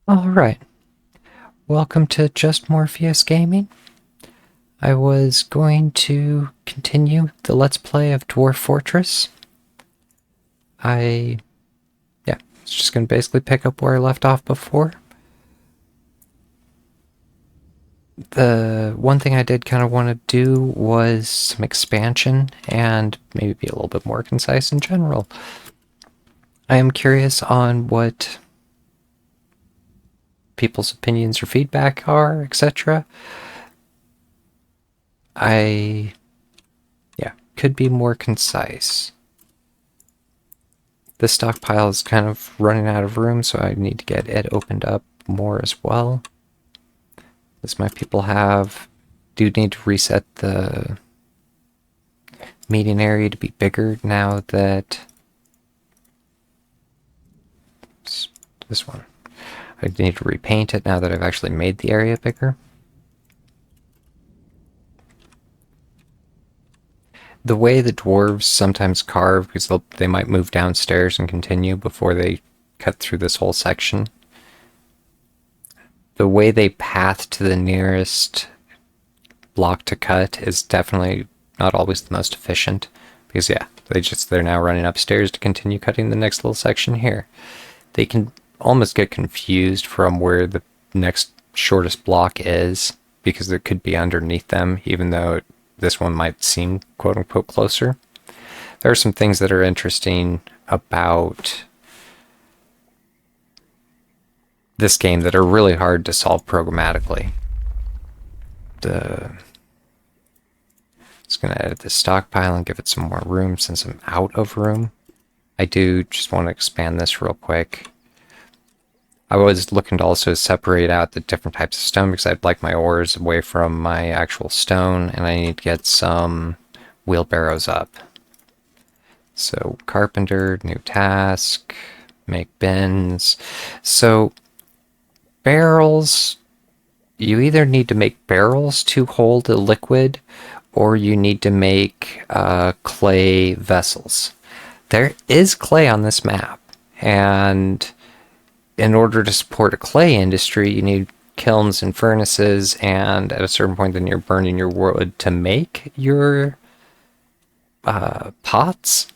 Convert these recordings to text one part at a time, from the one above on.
Alright, welcome to Just Morpheus Gaming. I was going to continue the Let's Play of Dwarf Fortress. It's just going to basically pick up where I left off before. The one thing I did kind of want to do was some expansion and maybe be a little bit more concise in general. I am curious on what people's opinions or feedback are, etc. Could be more concise. This stockpile is kind of running out of room, so I need to get it opened up more as well. As my people do need to reset the meeting area to be bigger now that this one. I need to repaint it now that I've actually made the area bigger. The way the dwarves sometimes carve, because they might move downstairs and continue before they cut through this whole section. The way they path to the nearest block to cut is definitely not always the most efficient. Because yeah, they're now running upstairs to continue cutting the next little section here. They can almost get confused from where the next shortest block is, because it could be underneath them, even though this one might seem quote-unquote closer. There are some things that are interesting about this game that are really hard to solve programmatically. Just going to edit this stockpile and give it some more room since I'm out of room. I do just want to expand this real quick. I was looking to also separate out the different types of stone because I'd like my ores away from my actual stone, and I need to get some wheelbarrows up. So carpenter, new task, make bins. So barrels, you either need to make barrels to hold a liquid, or you need to make clay vessels. There is clay on this map, and in order to support a clay industry, you need kilns and furnaces, and at a certain point then you're burning your wood to make your pots.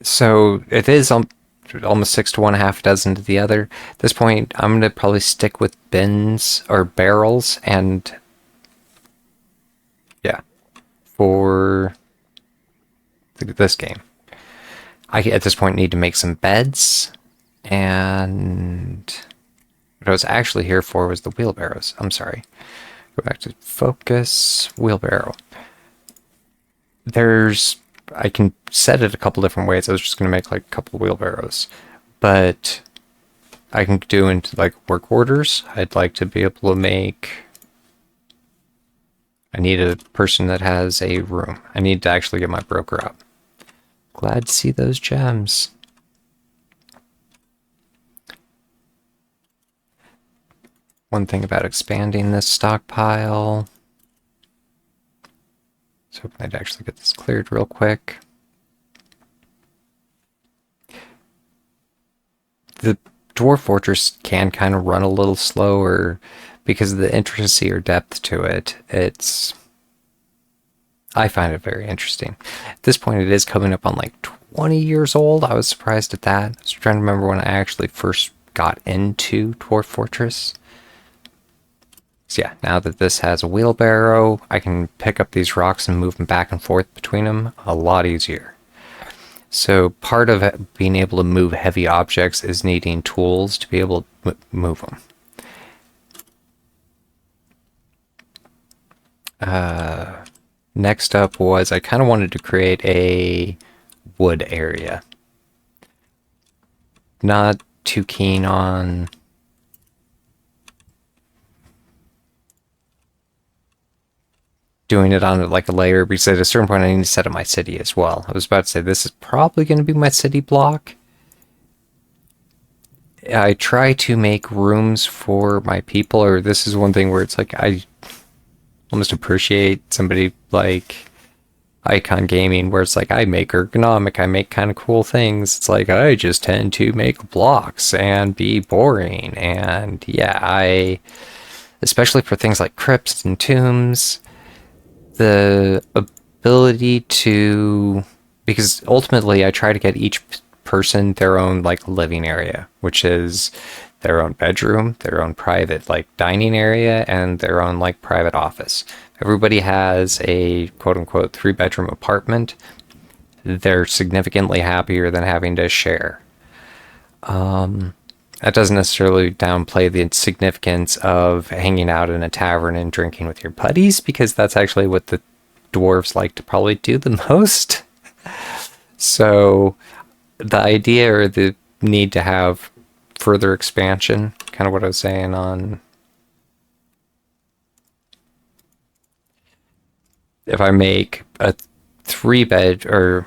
So it is almost 6 to 1, half a dozen to the other. At this point, I'm going to probably stick with bins or barrels, and yeah, for this game. I, at this point, need to make some beds, and what I was actually here for was the wheelbarrows. I'm sorry. Go back to focus, wheelbarrow. I can set it a couple different ways. I was just going to make like a couple wheelbarrows, but I can do into like work orders. I'd like to be able to make... I need a person that has a room. I need to actually get my broker up. Glad to see those gems. One thing about expanding this stockpile. So hoping I'd actually get this cleared real quick. The Dwarf Fortress can kind of run a little slower because of the intricacy or depth to it. I find it very interesting. At this point, it is coming up on like 20 years old. I was surprised at that. I was trying to remember when I actually first got into Dwarf Fortress. So yeah, now that this has a wheelbarrow, I can pick up these rocks and move them back and forth between them a lot easier. So part of being able to move heavy objects is needing tools to be able to move them. Next up was I kind of wanted to create a wood area. Not too keen on doing it on like a layer, because at a certain point I need to set up my city as well. I was about to say this is probably going to be my city block. I try to make rooms for my people, or this is one thing where it's like I almost appreciate somebody like icon gaming where it's like I make ergonomic, I make kind of cool things. It's like I just tend to make blocks and be boring. And yeah, especially for things like crypts and tombs, the ability to, because ultimately I try to get each person their own like living area, which is their own bedroom, their own private like dining area, and their own like private office. Everybody has a quote unquote 3-bedroom apartment. They're significantly happier than having to share. That doesn't necessarily downplay the significance of hanging out in a tavern and drinking with your buddies, because that's actually what the dwarves like to probably do the most. So the idea or the need to have further expansion, kind of what I was saying on, if I make a 3-bed, or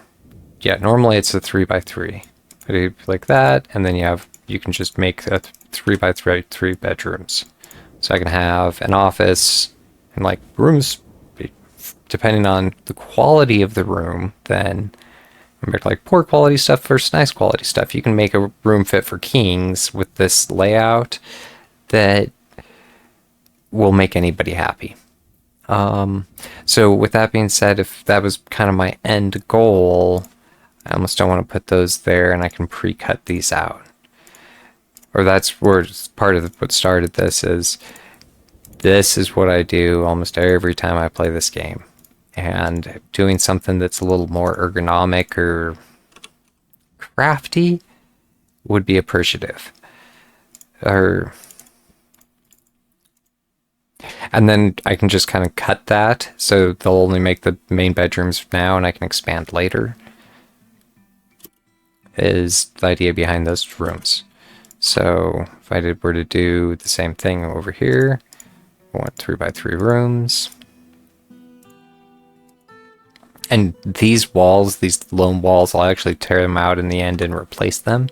yeah, normally it's a 3x3. I do like that, and then you can just make a 3x3 bedrooms. So I can have an office and like rooms, depending on the quality of the room, then like poor quality stuff versus nice quality stuff. You can make a room fit for kings with this layout that will make anybody happy. So with that being said, if that was kind of my end goal, I almost don't want to put those there, and I can pre-cut these out. Or that's where part of what started this is what I do almost every time I play this game. And doing something that's a little more ergonomic or crafty would be appreciative. And then I can just kind of cut that, so they'll only make the main bedrooms now, and I can expand later, is the idea behind those rooms. So if I were to do the same thing over here, I want 3x3 rooms. And these walls, these lone walls, I'll actually tear them out in the end and replace them.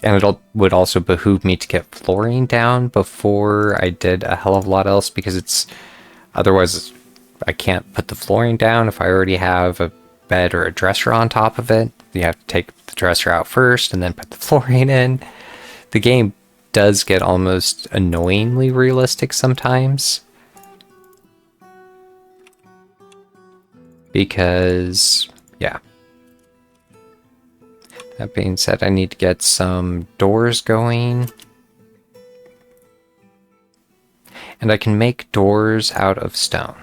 And it would also behoove me to get flooring down before I did a hell of a lot else, because otherwise I can't put the flooring down if I already have a bed or a dresser on top of it. You have to take the dresser out first and then put the flooring in. The game does get almost annoyingly realistic sometimes, because, yeah. That being said, I need to get some doors going. And I can make doors out of stone.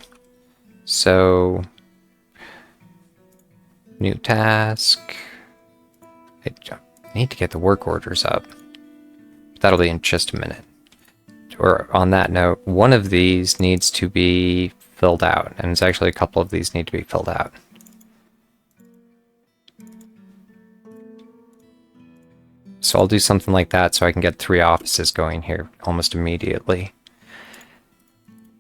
So, new task. I need to get the work orders up. That'll be in just a minute. Or on that note, one of these needs to be filled out, and it's actually a couple of these need to be filled out. So I'll do something like that so I can get 3 offices going here almost immediately.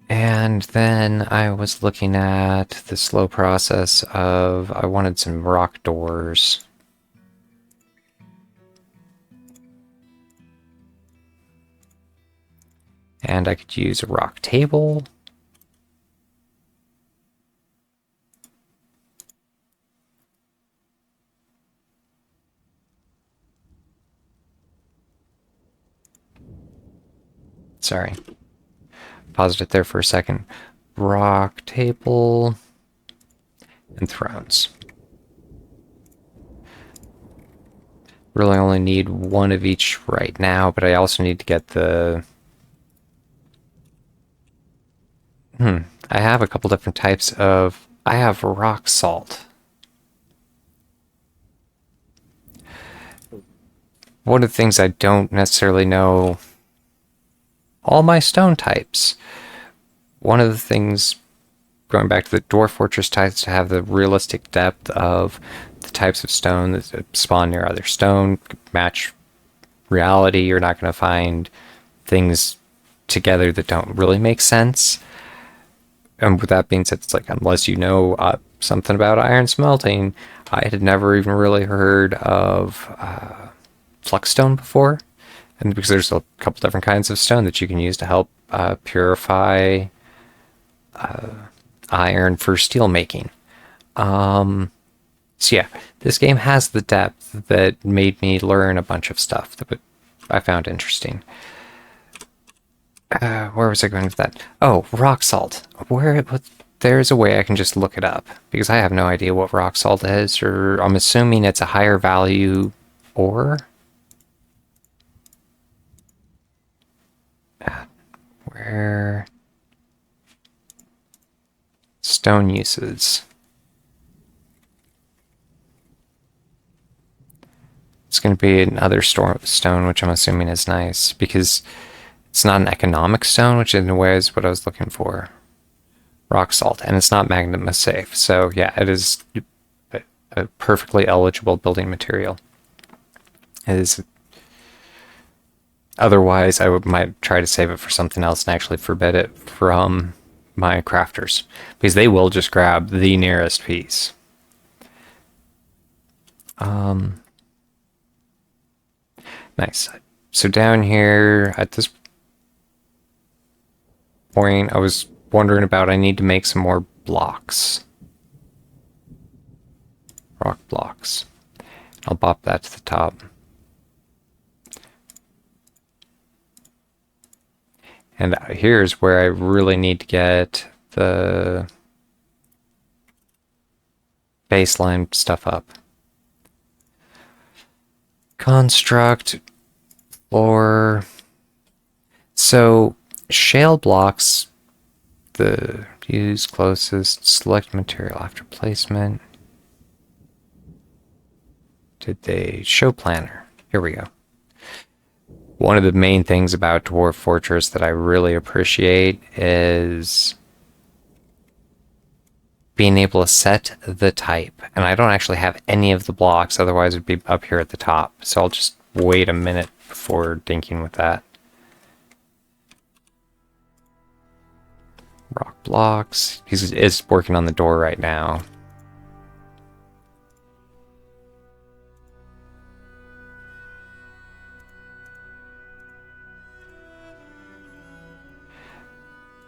And then I was looking at the slow process of, I wanted some rock doors. And I could use a rock table. Sorry. Paused it there for a second. Rock table and thrones. Really only need one of each right now, but I also need to get the... I have a couple different types of... I have rock salt. One of the things I don't necessarily know... all my stone types. One of the things, going back to the Dwarf Fortress types, to have the realistic depth of the types of stone that spawn near other stone, match reality. You're not going to find things together that don't really make sense. And with that being said, it's like, unless you know something about iron smelting, I had never even really heard of flux-stone before. And because there's a couple different kinds of stone that you can use to help purify iron for steel making. So yeah, this game has the depth that made me learn a bunch of stuff that I found interesting. Where was I going with that? Oh, rock salt. There's a way I can just look it up because I have no idea what rock salt is, or I'm assuming it's a higher value ore. Where stone uses. It's going to be another stone, which I'm assuming is nice because it's not an economic stone, which in a way is what I was looking for. Rock salt, and it's not magma safe. So yeah, it is a perfectly eligible building material. It is. Otherwise, might try to save it for something else and actually forbid it from my crafters because they will just grab the nearest piece. Nice. So down here at this point, I was wondering about I need to make some more blocks. Rock blocks. I'll bop that to the top. And here's where I really need to get the baseline stuff up. Construct floor. So shale blocks, the use closest, select material after placement. Did they show planner? Here we go. One of the main things about Dwarf Fortress that I really appreciate is being able to set the type. And I don't actually have any of the blocks, otherwise it would be up here at the top. So I'll just wait a minute before dinking with that. Rock blocks. He's working on the door right now.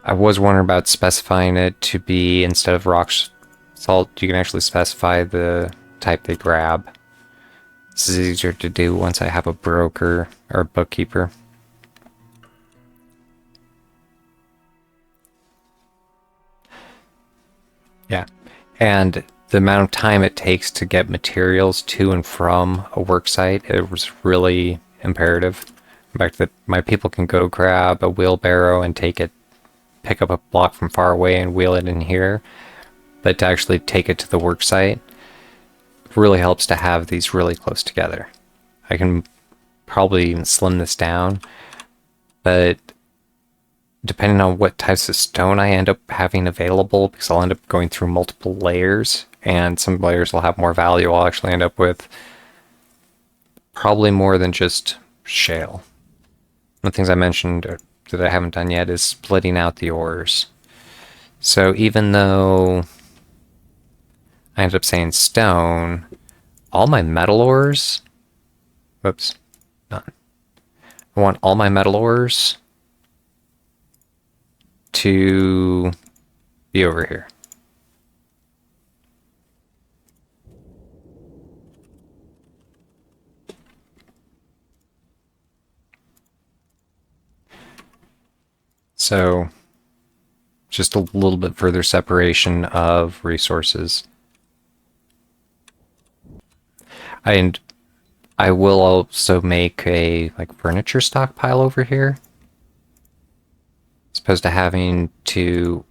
I was wondering about specifying it to be, instead of rock salt, you can actually specify the type they grab. This is easier to do once I have a broker or a bookkeeper. Yeah, and the amount of time it takes to get materials to and from a work site, it was really imperative. In fact, that my people can go grab a wheelbarrow and pick up a block from far away and wheel it in here, but to actually take it to the work site really helps to have these really close together. I can probably even slim this down, but depending on what types of stone I end up having available, because I'll end up going through multiple layers, and some layers will have more value, I'll actually end up with probably more than just shale. One of the things I mentioned that I haven't done yet is splitting out the ores. So even though I ended up saying stone, all my metal ores, whoops, none. I want all my metal ores to be over here. So just a little bit further separation of resources. And I will also make a furniture stockpile over here, as opposed to having to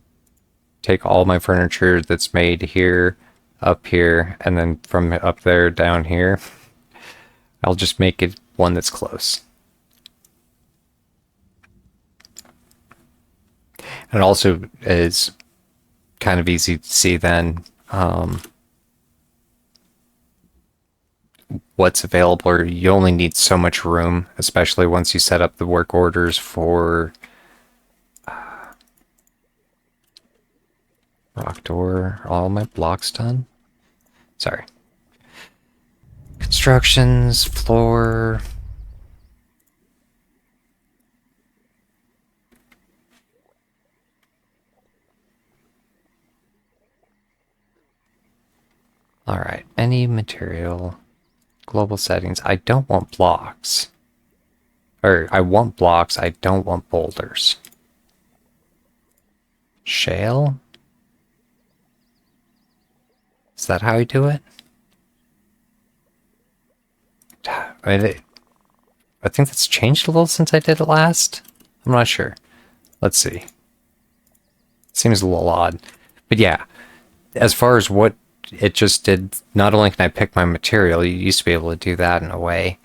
take all my furniture that's made here, up here, and then from up there down here. I'll just make it one that's close. And it also is kind of easy to see then what's available, or you only need so much room, especially once you set up the work orders for rock door. Are all my blocks done? Sorry. Constructions, floor. Alright, any material, global settings. I don't want blocks. Or, I want blocks, I don't want boulders. Shale? Is that how I do it? I think that's changed a little since I did it last. I'm not sure. Let's see. Seems a little odd. But yeah, as far as what it just did, not only can I pick my material, you used to be able to do that in a way,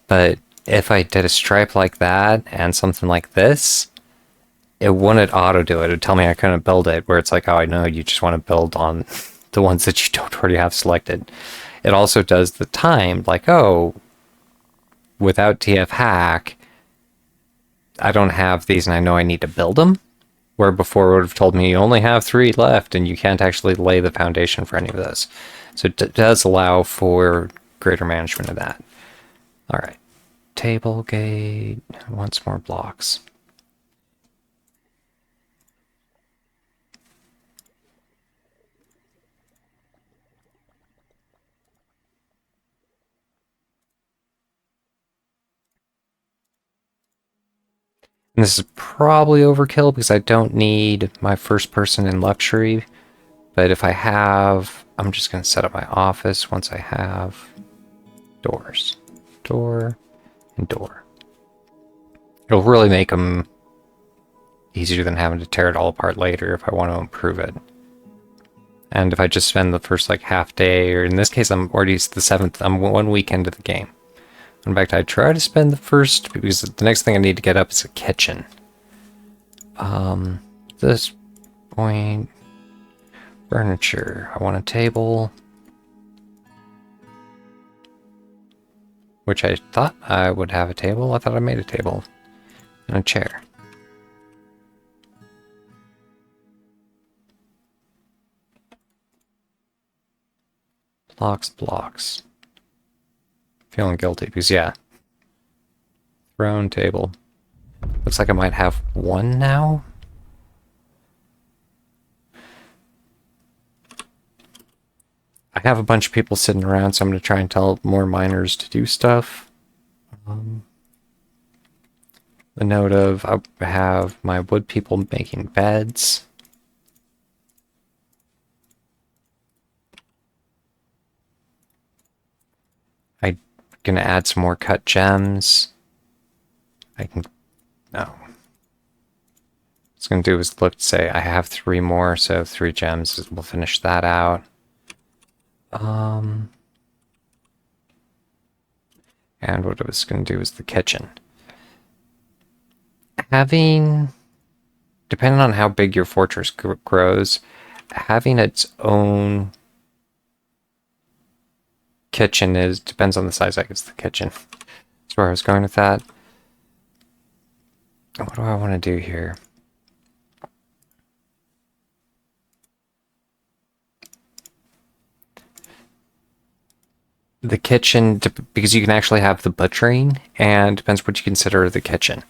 but if I did a stripe like that and something like this, it wouldn't auto do it. It would tell me I couldn't build it, where it's like, oh, I know you just want to build on the ones that you don't already have selected. It also does the time, like, oh, without TF hack, I don't have these and I know I need to build them. Where before it would have told me you only have 3 left and you can't actually lay the foundation for any of those. So it does allow for greater management of that. All right. Table gate, once more blocks. And this is probably overkill because I don't need my first person in luxury. But if I have, I'm just going to set up my office once I have doors. Door and door. It'll really make them easier than having to tear it all apart later if I want to improve it. And if I just spend the first like half day, or in this case I'm already the 7th, I'm 1 week into the game. In fact, I try to spend the first, because the next thing I need to get up is a kitchen. This point, furniture. I want a table, which I thought I would have a table. I thought I made a table and a chair. Blocks. Feeling guilty because, yeah. Throne table. Looks like I might have 1 now. I have a bunch of people sitting around, so I'm going to try and tell more miners to do stuff. The note of I have my wood people making beds. I'm going to add some more cut gems. I can... No. What it's going to do is look to say I have 3 more, so 3 gems. We'll finish that out. And what I was going to do is the kitchen. Having, depending on how big your fortress grows, having its own kitchen depends on the size, I guess, the kitchen. That's where I was going with that. What do I want to do here? The kitchen, because you can actually have the butchering, and depends what you consider the kitchen.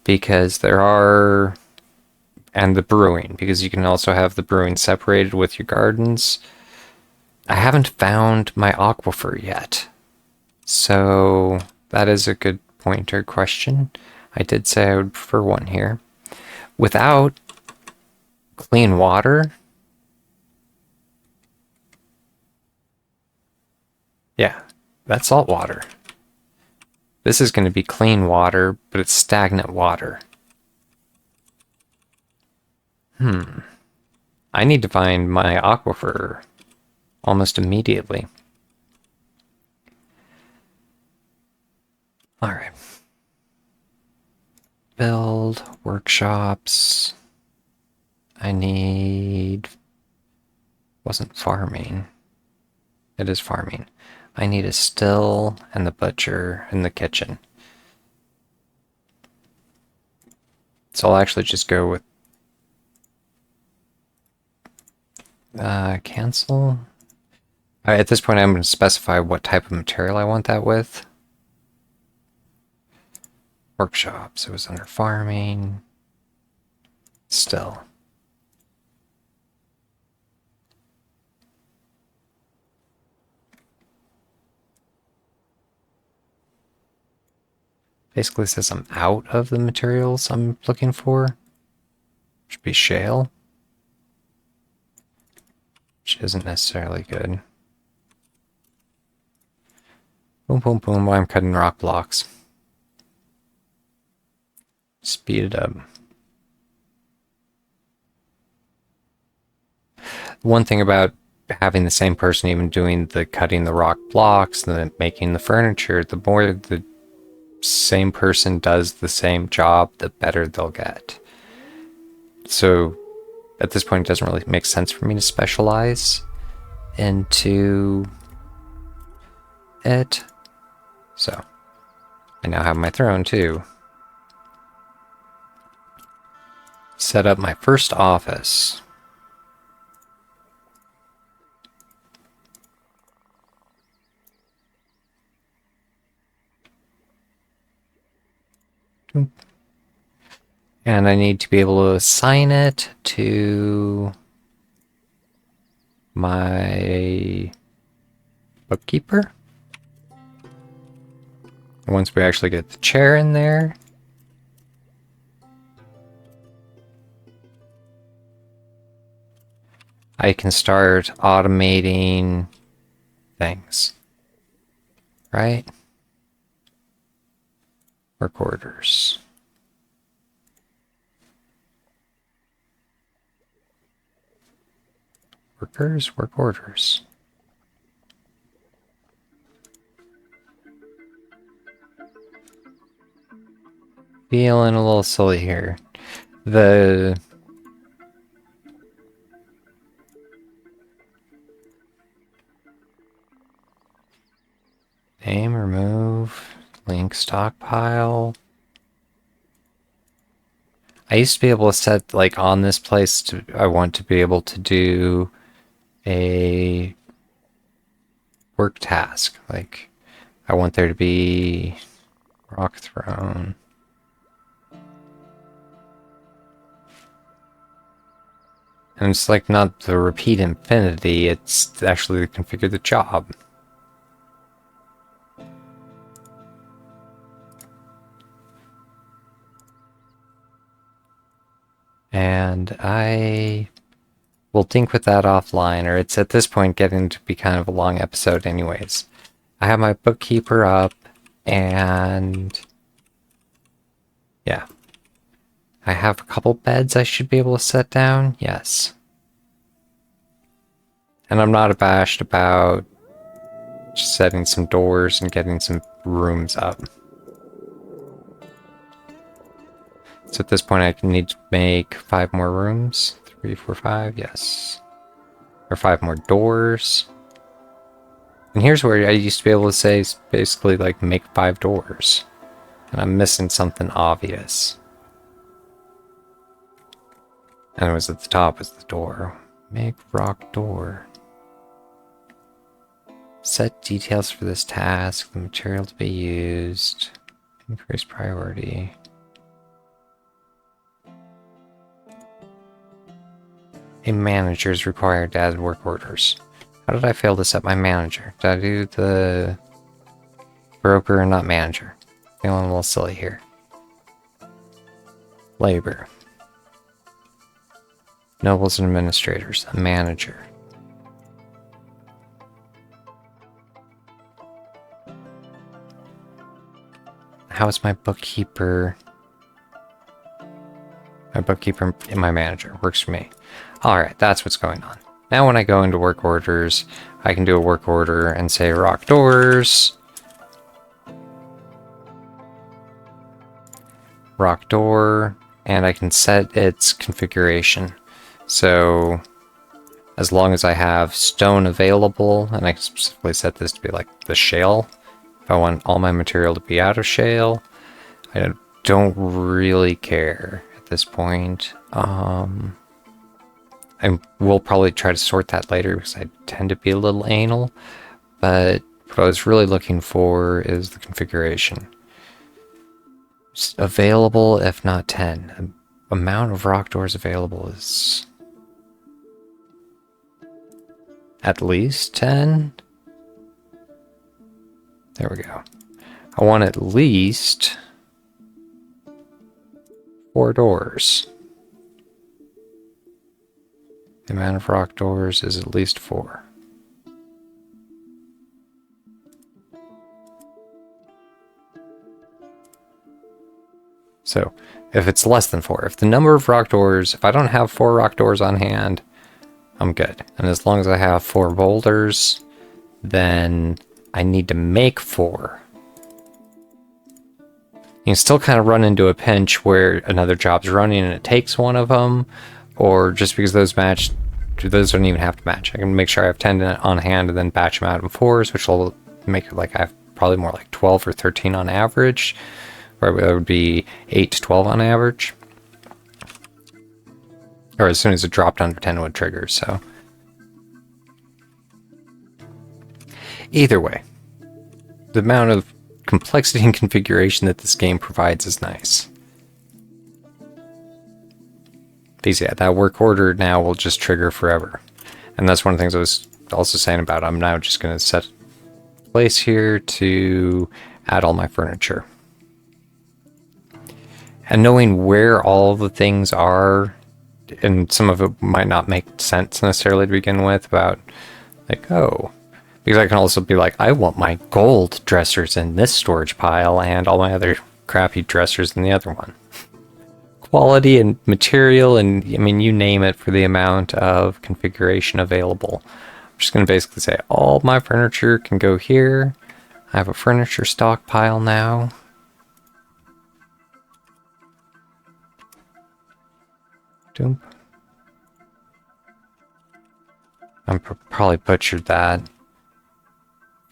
Because there are, and the brewing, because you can also have the brewing separated with your gardens. I haven't found my aquifer yet. So that is a good pointer question. I did say I would prefer one here. Without clean water, yeah, that's salt water. This is going to be clean water, but it's stagnant water. I need to find my aquifer almost immediately. Alright. Build workshops. I need... Wasn't farming. It is farming. I need a still and the butcher and the kitchen. So I'll actually just go with cancel. At this point, I'm going to specify what type of material I want that with. Workshops. It was under farming. Still. Basically says I'm out of the materials I'm looking for. Should be shale. Which isn't necessarily good. Boom, boom, boom, while I'm cutting rock blocks. Speed it up. One thing about having the same person even doing the cutting the rock blocks and then making the furniture, the more the same person does the same job, the better they'll get. So at this point, it doesn't really make sense for me to specialize into it. So I now have my throne too. Set up my first office. And I need to be able to assign it to my bookkeeper. Once we actually get the chair in there, I can start automating things. Right? Work orders. Workers, work orders. Feeling a little silly here. The name, remove, link, stockpile. I used to be able to set, like, on this place, I want to be able to do a work task. Like, I want there to be rock throne. And it's like not the repeat infinity, it's actually configure the job. And I will think with that offline, or it's at this point getting to be kind of a long episode anyways. I have my bookkeeper up, and yeah. I have a couple beds I should be able to set down, yes. And I'm not abashed about just setting some doors and getting some rooms up. So at this point I need to make 5 more rooms. 3, 4, 5, yes. Or 5 more doors. And here's where I used to be able to say, basically, like, make 5 doors. And I'm missing something obvious. And it was at the top was the door. Make rock door. Set details for this task, the material to be used. Increase priority. A manager is required to add work orders. How did I fail to set my manager? Did I do the broker and not manager? Feeling a little silly here. Labor. Nobles and administrators. A manager. How is my bookkeeper? My bookkeeper and my manager. Works for me. Alright, that's what's going on. Now when I go into work orders, I can do a work order and say rock doors. Rock door. And I can set its configuration. So as long as I have stone available, and I can specifically set this to be like the shale. If I want all my material to be out of shale, I don't really care at this point. I will probably try to sort that later because I tend to be a little anal, but what I was really looking for is the configuration. Just available, if not 10. The amount of rock doors available is at least 10. There we go. I want at least 4 doors. The amount of rock doors is at least 4. So, if it's less than 4, if the number of rock doors, if I don't have 4 rock doors on hand, I'm good. And as long as I have 4 boulders, then I need to make 4. You can still kind of run into a pinch where another job's running and it takes one of them, or just because those match, those don't even have to match. I can make sure I have 10 on hand and then batch them out in 4s, which will make it like I have probably more like 12 or 13 on average, or that would be 8 to 12 on average. Or as soon as it dropped under 10 it would trigger, so. Either way, the amount of complexity and configuration that this game provides is nice. Because yeah, that work order now will just trigger forever. And that's one of the things I was also saying about I'm now just going to set a place here to add all my furniture. And knowing where all the things are, and some of it might not make sense necessarily to begin with, about like, oh, because I can also be like, I want my gold dressers in this storage pile and all my other crappy dressers in the other one. Quality and material, and I mean, you name it, for the amount of configuration available. I'm just going to basically say all my furniture can go here. I have a furniture stockpile now. Doom. I probably butchered that.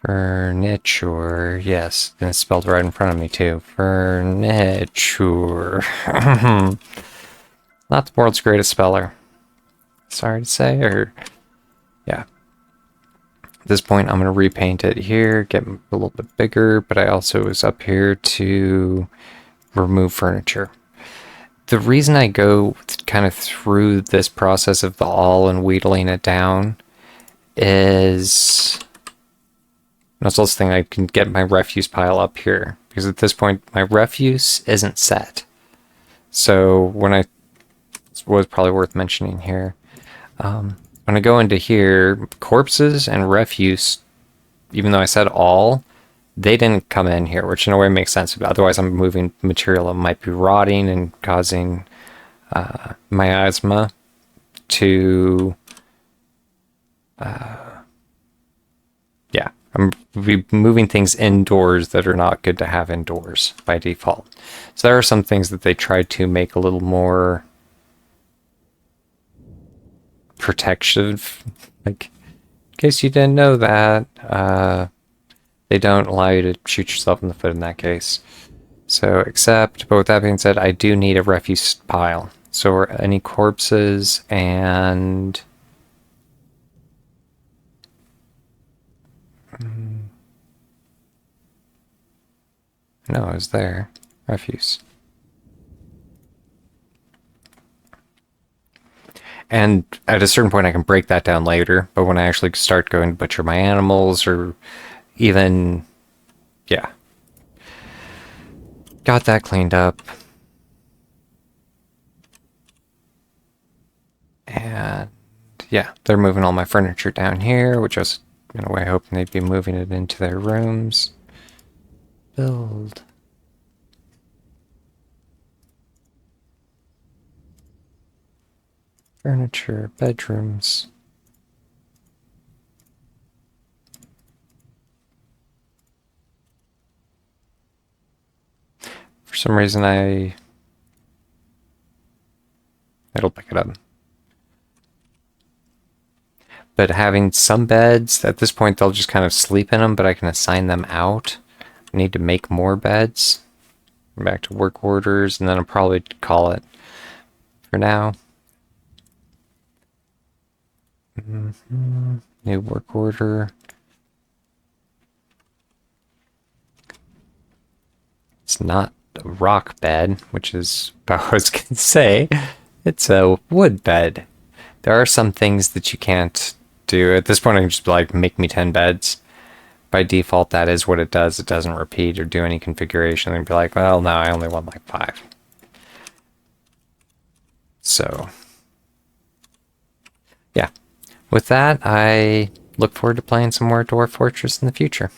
Furniture, yes, and it's spelled right in front of me too. Furniture. Not the world's greatest speller. Sorry to say, or yeah. At this point, I'm gonna repaint it here, get a little bit bigger, but I also was up here to remove furniture. The reason I go kind of through this process of the all and wheedling it down is that's also the thing, I can get my refuse pile up here, because at this point my refuse isn't set. So when it was probably worth mentioning here, when I go into here, corpses and refuse, even though I said all, they didn't come in here, which in a way makes sense. Otherwise I'm moving material that might be rotting and causing miasma to yeah, I'm moving things indoors that are not good to have indoors by default. So there are some things that they tried to make a little more protective. Like, in case you didn't know that, they don't allow you to shoot yourself in the foot in that case. So, but with that being said, I do need a refuse pile. So any corpses and no, it was there. Refuse. And at a certain point I can break that down later, but when I actually start going to butcher my animals, or even, yeah. Got that cleaned up. And yeah, they're moving all my furniture down here, which I was in a way hoping they'd be moving it into their rooms. Build. Furniture, bedrooms. For some reason it'll pick it up. But having some beds, at this point they'll just kind of sleep in them, but I can assign them out. I need to make more beds. Back to work orders, and then I'll probably call it for now. New work order. It's not a rock bed, which is what I was going to say. It's a wood bed. There are some things that you can't do. At this point, I can just be like, make me 10 beds. By default, that is what it does. It doesn't repeat or do any configuration. And be like, well, no, I only want like 5. So, yeah. With that, I look forward to playing some more Dwarf Fortress in the future.